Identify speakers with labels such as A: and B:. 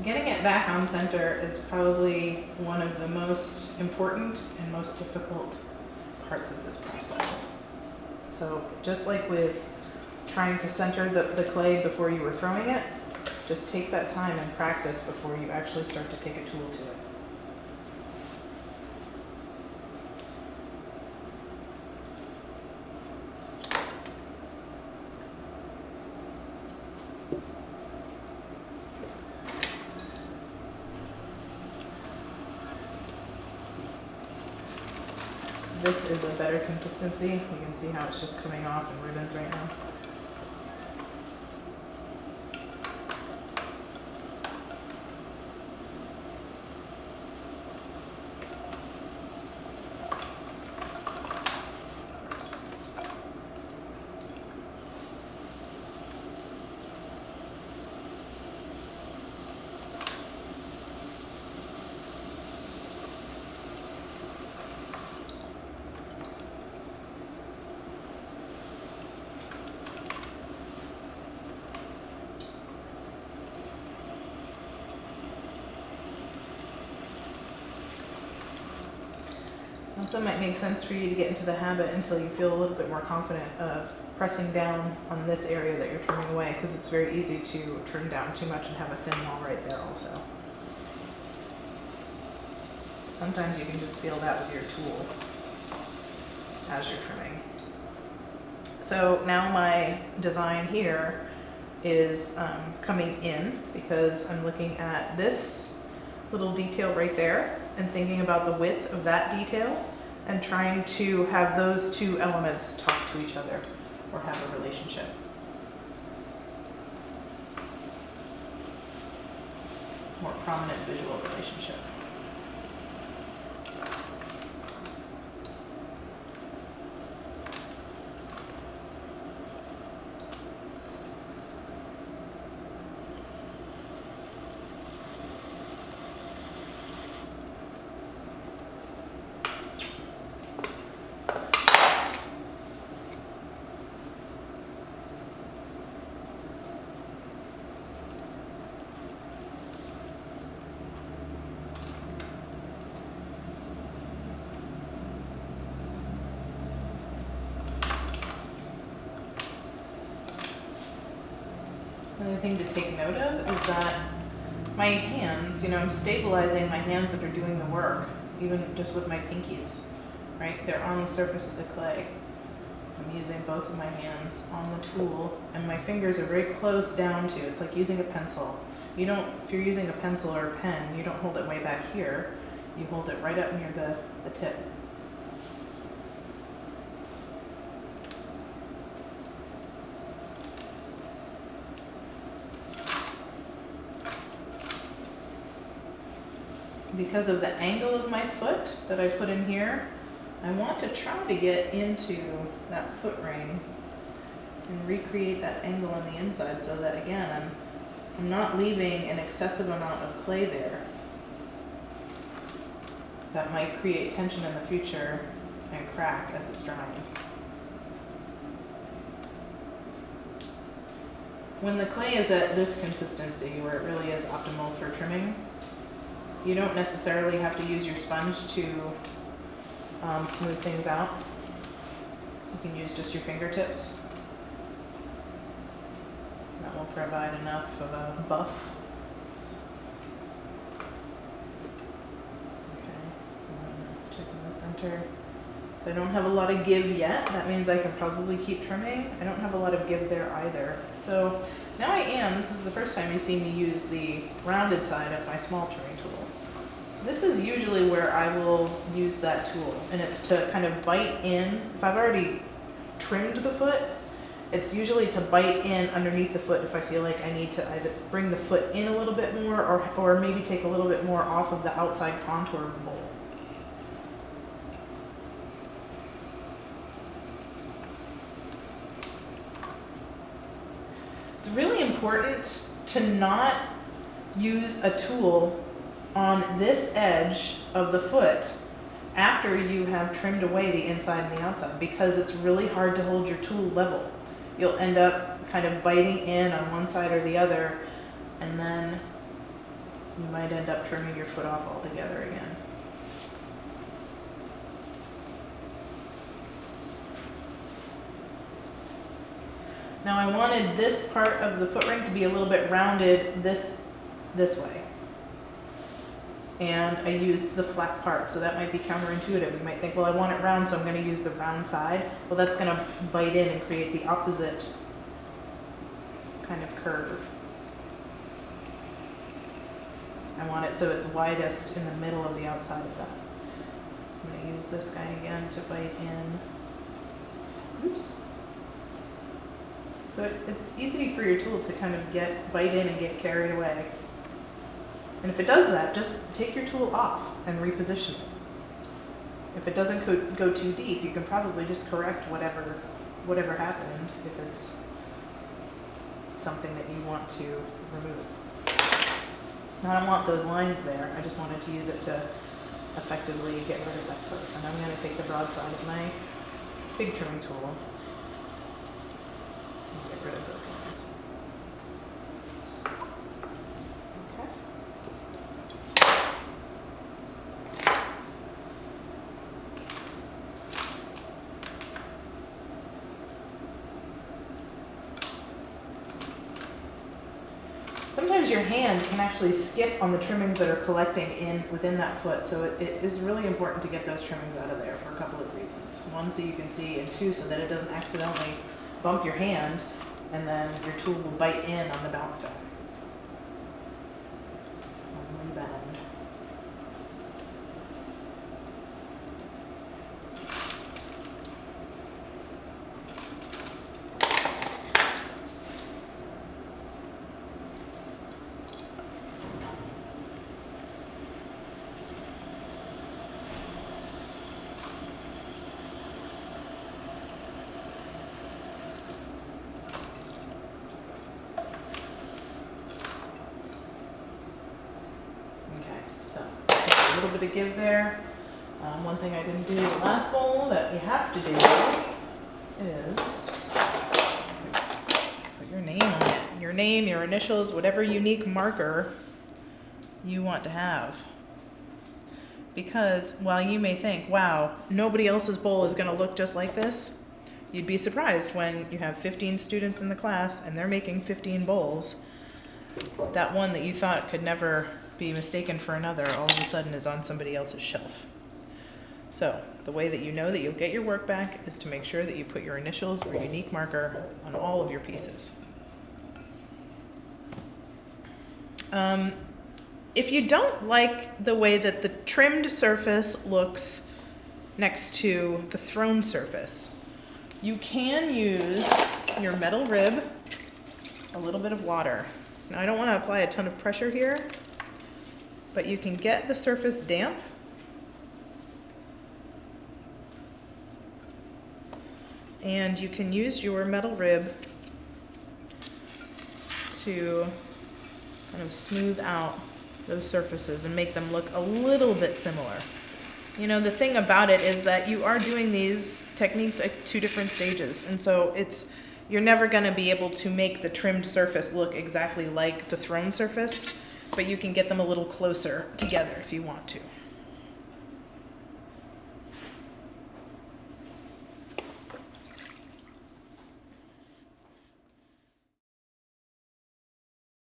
A: Getting it back on center is probably one of the most important and most difficult parts of this process. So just like with trying to center the clay before you were throwing it, just take that time and practice before you actually start to take a tool to it. This is a better consistency. You can see how it's just coming off in ribbons right now. Also might make sense for you to get into the habit until you feel a little bit more confident of pressing down on this area that you're trimming away, because it's very easy to trim down too much and have a thin wall right there also. Sometimes you can just feel that with your tool as you're trimming. So now my design here is coming in because I'm looking at this little detail right there and thinking about the width of that detail and trying to have those two elements talk to each other or have a relationship. More prominent visual relationship. Another thing to take note of is that my hands, I'm stabilizing my hands that are doing the work, even just with my pinkies, right? They're on the surface of the clay. I'm using both of my hands on the tool, and my fingers are very close down to, it's like using a pencil. If you're using a pencil or a pen, you don't hold it way back here. You hold it right up near the tip. Because of the angle of my foot that I put in here, I want to try to get into that foot ring and recreate that angle on the inside so that, again, I'm not leaving an excessive amount of clay there that might create tension in the future and crack as it's drying. When the clay is at this consistency, where it really is optimal for trimming, you don't necessarily have to use your sponge to smooth things out. You can use just your fingertips. That will provide enough of a buff. Okay, I'm gonna check in the center. So I don't have a lot of give yet. That means I can probably keep trimming. I don't have a lot of give there either. So now this is the first time you see me use the rounded side of my small trimming tool. This is usually where I will use that tool, and it's to kind of bite in. If I've already trimmed the foot, it's usually to bite in underneath the foot if I feel like I need to either bring the foot in a little bit more or maybe take a little bit more off of the outside contour of the bowl. It's really important to not use a tool on this edge of the foot after you have trimmed away the inside and the outside, because it's really hard to hold your tool level. You'll end up kind of biting in on one side or the other, and then you might end up trimming your foot off altogether again. Now I wanted this part of the foot ring to be a little bit rounded this way. And I used the flat part, so that might be counterintuitive. You might think, well, I want it round, so I'm going to use the round side. Well, that's going to bite in and create the opposite kind of curve. I want it so it's widest in the middle of the outside of that. I'm going to use this guy again to bite in. Oops. So it's easy for your tool to kind of bite in and get carried away. And if it does that, just take your tool off and reposition it. If it doesn't go too deep, you can probably just correct whatever happened if it's something that you want to remove. Now I don't want those lines there. I just wanted to use it to effectively get rid of that place. And I'm going to take the broadside of my big trimming tool and get rid of those lines. Sometimes your hand can actually skip on the trimmings that are collecting within that foot, so it is really important to get those trimmings out of there for a couple of reasons. One, so you can see, and two, so that it doesn't accidentally bump your hand, and then your tool will bite in on the bounce back. On the bend. A little bit of give there. One thing I didn't do in the last bowl that you have to do is put your name on it. Your name, your initials, whatever unique marker you want to have. Because while you may think, wow, nobody else's bowl is going to look just like this, you'd be surprised when you have 15 students in the class and they're making 15 bowls. That one that you thought could never be mistaken for another all of a sudden is on somebody else's shelf. So the way that you know that you'll get your work back is to make sure that you put your initials or unique marker on all of your pieces. If you don't like the way that the trimmed surface looks next to the thrown surface, you can use your metal rib, a little bit of water. Now I don't want to apply a ton of pressure here, but you can get the surface damp. And you can use your metal rib to kind of smooth out those surfaces and make them look a little bit similar. You know, the thing about it is that you are doing these techniques at 2 different stages, and so you're never going to be able to make the trimmed surface look exactly like the thrown surface, but you can get them a little closer together if you want to.